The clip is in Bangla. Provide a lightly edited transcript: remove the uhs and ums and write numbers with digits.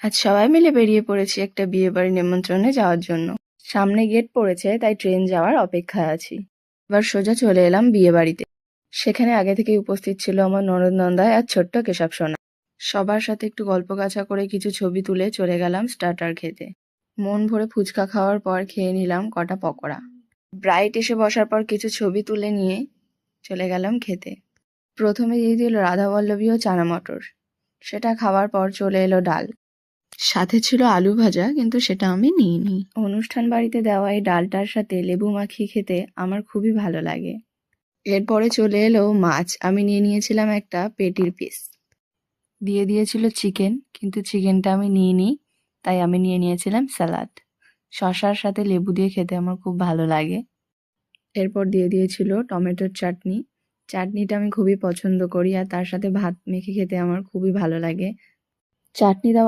আজ সবাই মিলে বেরিয়ে পড়েছি একটা বিয়েবাড়ি নিমন্ত্রণে যাওয়ার জন্য। সামনে গেট পড়েছে, তাই ট্রেন যাওয়ার অপেক্ষায় আছি। এবার সোজা চলে এলাম বিয়েবাড়িতে। সেখানে আগে থেকেই উপস্থিত ছিল আমার ননদ নন্দায় আর ছোট্ট কেশব সোনা। সবার সাথে একটু গল্প গাছা করে কিছু ছবি তুলে চলে গেলাম স্টার্টার খেতে। মন ভরে ফুচকা খাওয়ার পর খেয়ে নিলাম কটা পকোড়া। ব্রাইট এসে বসার পর কিছু ছবি তুলে নিয়ে চলে গেলাম খেতে। প্রথমে দিয়ে দিল রাধাবল্লভী ও চানা মটর। সেটা খাওয়ার পর চলে এলো ডাল, সাথে ছিল আলু ভাজা, কিন্তু সেটা আমি নিইনি। অনুষ্ঠান বাড়িতে দেওয়া এই ডালটার সাথে লেবু মাখিয়ে খেতে আমার খুবই ভালো লাগে। এরপরে চলে এলো মাছ। আমি নিয়ে নিয়েছিলাম একটা পেটির পিস। দিয়ে দিয়েছিল চিকেন, কিন্তু চিকেনটা আমি নিইনি, তাই আমি নিয়ে নিয়েছিলাম স্যালাড। শসার সাথে লেবু দিয়ে খেতে আমার খুব ভালো লাগে। এরপর দিয়ে দিয়েছিল টমেটোর চাটনি। চাটনিটা আমি খুবই পছন্দ করি আর তার সাথে ভাত মেখে খেতে আমার খুবই ভালো লাগে। চাটনি দেওয়া